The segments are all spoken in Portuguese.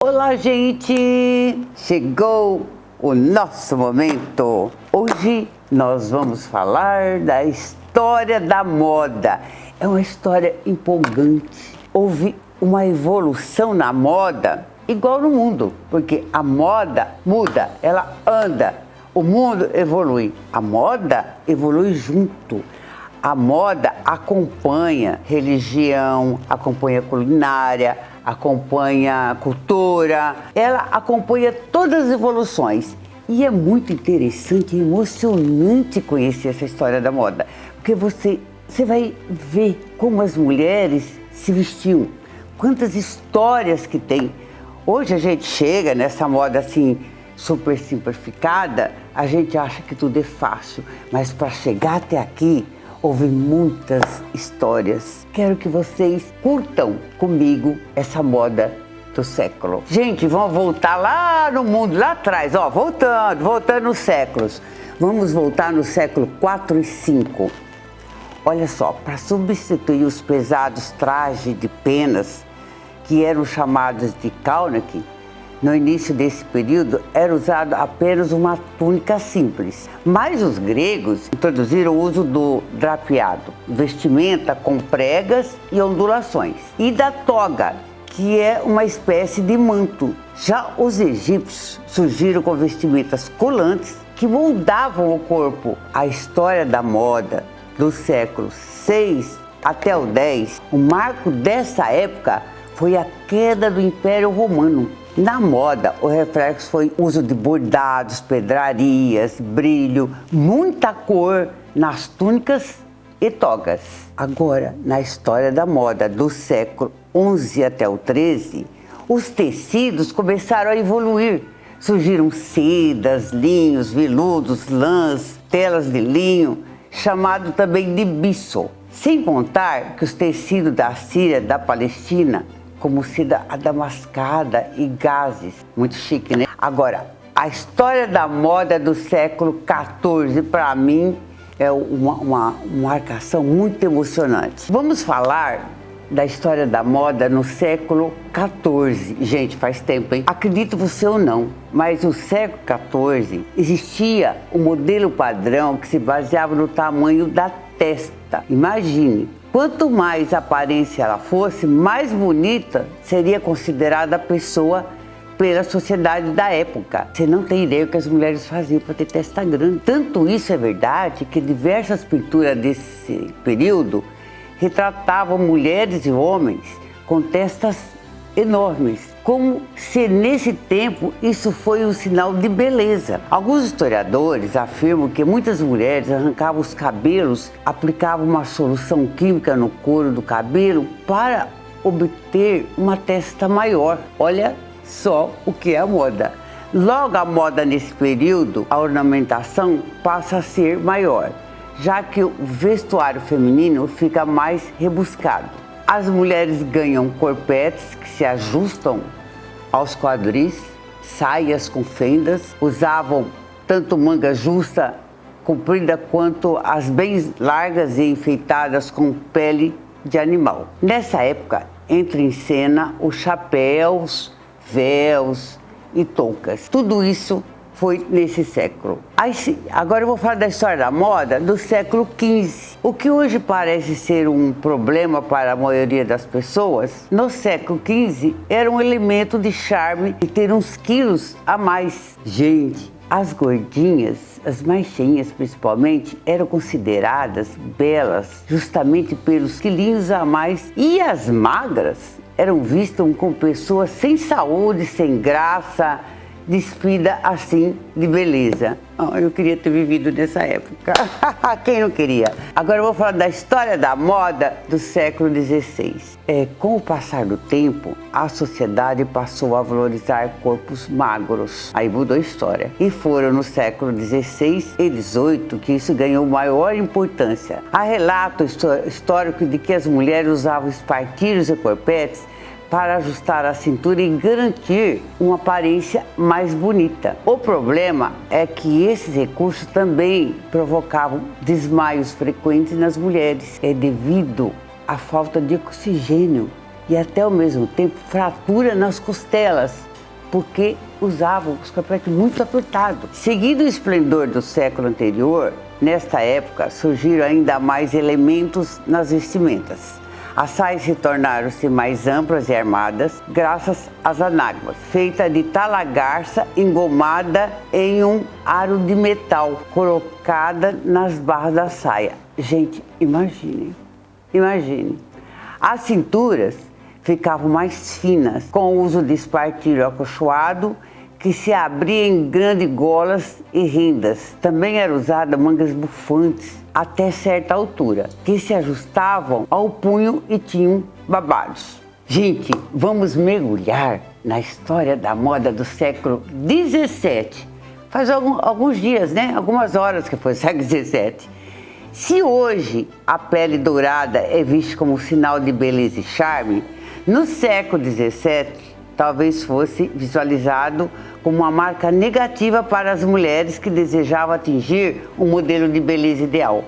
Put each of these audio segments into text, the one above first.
Olá, gente! Chegou o nosso momento. Hoje nós vamos falar da história da moda. É uma história empolgante. Houve uma evolução na moda igual no mundo, porque a moda muda, ela anda. O mundo evolui. A moda evolui junto. A moda acompanha religião, acompanha culinária, acompanha cultura, ela acompanha todas as evoluções. E é muito interessante e emocionante conhecer essa história da moda, porque você vai ver como as mulheres se vestiam, quantas histórias que tem. Hoje a gente chega nessa moda assim, super simplificada, a gente acha que tudo é fácil, mas para chegar até aqui, houve muitas histórias. Quero que vocês curtam comigo essa moda do século. Gente, vamos voltar lá no mundo, lá atrás, ó, voltando nos séculos. Vamos voltar no século 4 e 5. Olha só, para substituir os pesados trajes de penas, que eram chamados de kaunaki, no início desse período era usado apenas uma túnica simples, mas os gregos introduziram o uso do drapeado, vestimenta com pregas e ondulações, e da toga, que é uma espécie de manto. Já os egípcios surgiram com vestimentas colantes que moldavam o corpo. A história da moda do século 6 até o 10, o marco dessa época foi a queda do Império Romano. Na moda, o reflexo foi o uso de bordados, pedrarias, brilho, muita cor nas túnicas e togas. Agora, na história da moda do século 11 até o 13, os tecidos começaram a evoluir. Surgiram sedas, linhos, veludos, lãs, telas de linho, chamado também de bisso. Sem contar que os tecidos da Síria, da Palestina, como seda adamascada e gases. Muito chique, né? Agora, a história da moda do século XIV, para mim, é uma marcação muito emocionante. Vamos falar da história da moda no século XIV. Gente, faz tempo, hein? Acredito você ou não, mas no século XIV existia um modelo padrão que se baseava no tamanho da testa. Imagine, quanto mais aparência ela fosse, mais bonita seria considerada a pessoa pela sociedade da época. Você não tem ideia o que as mulheres faziam para ter testa grande. Tanto isso é verdade que diversas pinturas desse período retratavam mulheres e homens com testas enormes, como se nesse tempo isso foi um sinal de beleza. Alguns historiadores afirmam que muitas mulheres arrancavam os cabelos, aplicavam uma solução química no couro do cabelo para obter uma testa maior. Olha só o que é a moda. Logo, a moda nesse período, a ornamentação passa a ser maior, já que o vestuário feminino fica mais rebuscado. As mulheres ganham corpetes que se ajustam aos quadris, saias com fendas, usavam tanto manga justa, comprida, quanto as bem largas e enfeitadas com pele de animal. Nessa época, entra em cena os chapéus, véus e toucas. Tudo isso foi nesse século. Agora eu vou falar da história da moda do século XV. O que hoje parece ser um problema para a maioria das pessoas, no século XV era um elemento de charme e ter uns quilos a mais. Gente, as gordinhas, as mais cheinhas principalmente, eram consideradas belas justamente pelos quilinhos a mais, e as magras eram vistas como pessoas sem saúde, sem graça, despida assim de beleza. Eu queria ter vivido nessa época. Quem não queria? Agora eu vou falar da história da moda do século XVI. Com o passar do tempo, a sociedade passou a valorizar corpos magros. Aí mudou a história. E foram no século XVI e XVIII que isso ganhou maior importância. Há relato histórico de que as mulheres usavam espartilhos e corpetes para ajustar a cintura e garantir uma aparência mais bonita. O problema é que esses recursos também provocavam desmaios frequentes nas mulheres, devido à falta de oxigênio e até ao mesmo tempo fratura nas costelas. porque usavam os corpetes muito apertados. Seguindo o esplendor do século anterior, nesta época surgiram ainda mais elementos nas vestimentas. As saias se tornaram-se mais amplas e armadas graças às anáguas, feita de talagarça engomada em um aro de metal, colocada nas barras da saia. Gente, imagine. As cinturas ficavam mais finas, com o uso de espartilho acolchoado, que se abria em grandes golas e rendas. Também eram usadas mangas bufantes até certa altura, que se ajustavam ao punho e tinham babados. Gente, vamos mergulhar na história da moda do século XVII. Faz alguns dias, né? Algumas horas que foi o século XVII. Se hoje a pele dourada é vista como sinal de beleza e charme, no século XVII talvez fosse visualizado como uma marca negativa para as mulheres que desejavam atingir um modelo de beleza ideal.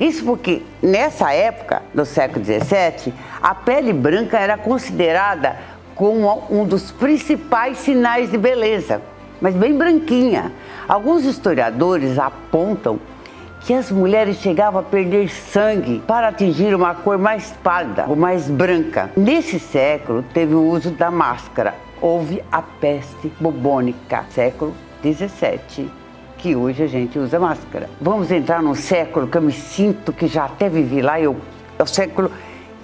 Isso porque, nessa época, no século XVII, a pele branca era considerada como um dos principais sinais de beleza, mas bem branquinha. Alguns historiadores apontam que as mulheres chegavam a perder sangue para atingir uma cor mais pálida ou mais branca. Nesse século, teve o uso da máscara. Houve a peste bubônica, século XVII, que hoje a gente usa máscara. Vamos entrar num século que eu me sinto que já até vivi lá, é o século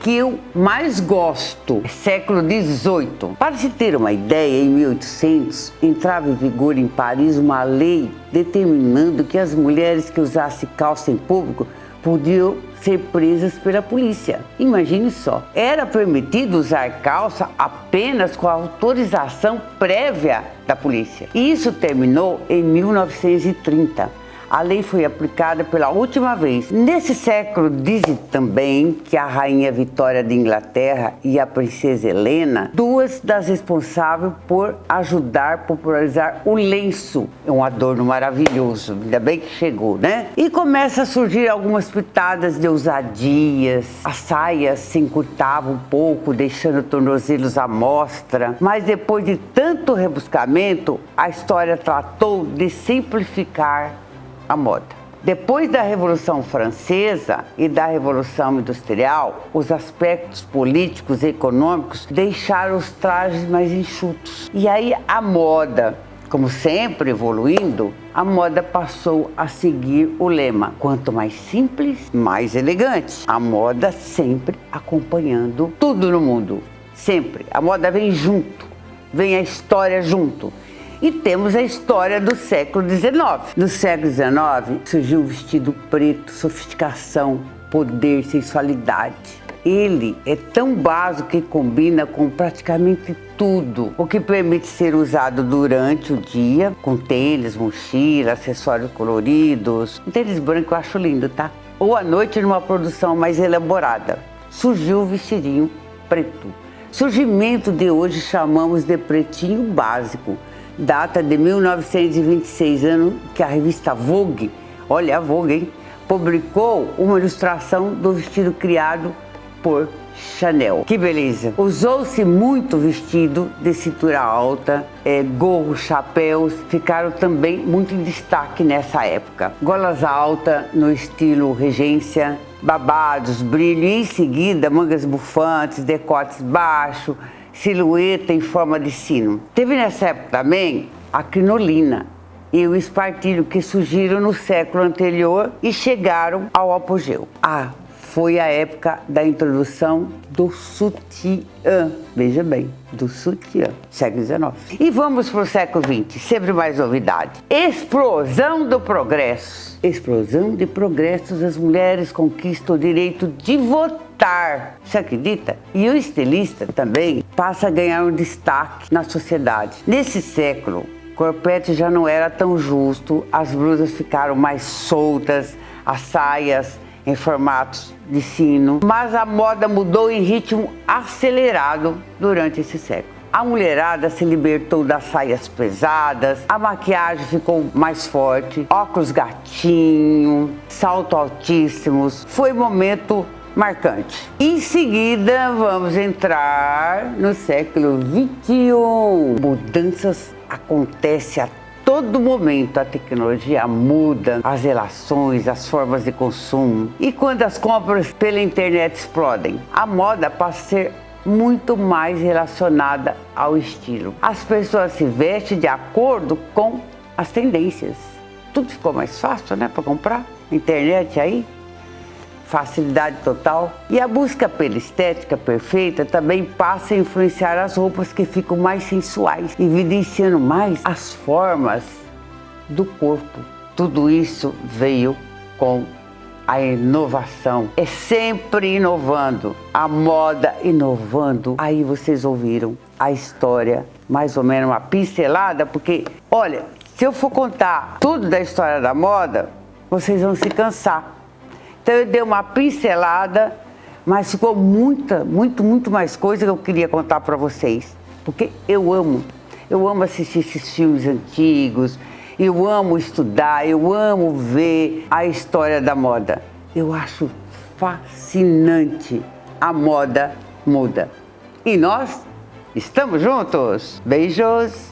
que eu mais gosto, século XVIII. Para se ter uma ideia, em 1800 entrava em vigor em Paris uma lei determinando que as mulheres que usassem calça em público podiam ser presas pela polícia. Imagine só, era permitido usar calça apenas com a autorização prévia da polícia. E isso terminou em 1930. A lei foi aplicada pela última vez. Nesse século, dizem também que a rainha Vitória de Inglaterra e a princesa Helena, duas das responsáveis por ajudar a popularizar o lenço. É um adorno maravilhoso, ainda bem que chegou, né? E começa a surgir algumas pitadas de ousadias. As saias se encurtavam um pouco, deixando tornozelos à mostra. Mas depois de tanto rebuscamento, a história tratou de simplificar a moda. Depois da Revolução Francesa e da Revolução Industrial, os aspectos políticos e econômicos deixaram os trajes mais enxutos. E aí a moda, como sempre evoluindo, a moda passou a seguir o lema: quanto mais simples, mais elegante. A moda sempre acompanhando tudo no mundo. Sempre. A moda vem junto, vem a história junto. E temos a história do século XIX. No século XIX surgiu o vestido preto, sofisticação, poder, sensualidade. Ele é tão básico que combina com praticamente tudo, o que permite ser usado durante o dia, com tênis, mochila, acessórios coloridos. Um tênis branco eu acho lindo, tá? Ou à noite numa produção mais elaborada. Surgiu o vestidinho preto. Surgimento de hoje chamamos de pretinho básico. Data de 1926, ano que a revista Vogue, olha a Vogue, hein, publicou uma ilustração do vestido criado por Chanel. Que beleza! Usou-se muito vestido de cintura alta, gorros, chapéus, ficaram também muito em destaque nessa época. Golas altas no estilo regência, babados, brilho e em seguida mangas bufantes, decotes baixos, silhueta em forma de sino. Teve nessa época também a crinolina e o espartilho que surgiram no século anterior e chegaram ao apogeu. Foi a época da introdução do sutiã. Veja bem, do sutiã, século XIX. E vamos para o século XX, sempre mais novidade. Explosão do progresso. Explosão de progressos, as mulheres conquistam o direito de votar. Você acredita? E o estilista também passa a ganhar um destaque na sociedade. Nesse século, corpete já não era tão justo, as blusas ficaram mais soltas, as saias em formatos de sino, mas a moda mudou em ritmo acelerado durante esse século. A mulherada se libertou das saias pesadas, a maquiagem ficou mais forte, óculos gatinho, salto altíssimos. Foi momento marcante. Em seguida, vamos entrar no século XXI. Mudanças acontecem a todo momento. A tecnologia muda, as relações, as formas de consumo. E quando as compras pela internet explodem, a moda passa a ser muito mais relacionada ao estilo. As pessoas se vestem de acordo com as tendências. Tudo ficou mais fácil, né, para comprar. Internet aí, facilidade total. E a busca pela estética perfeita também passa a influenciar as roupas que ficam mais sensuais, evidenciando mais as formas do corpo. Tudo isso veio com a inovação. É sempre inovando, a moda inovando. Aí vocês ouviram a história, mais ou menos uma pincelada, porque, olha, se eu for contar tudo da história da moda, vocês vão se cansar. Então eu dei uma pincelada, mas ficou muito mais coisa que eu queria contar para vocês. Porque eu amo assistir esses filmes antigos, eu amo estudar, eu amo ver a história da moda. Eu acho fascinante. A moda muda. E nós estamos juntos. Beijos!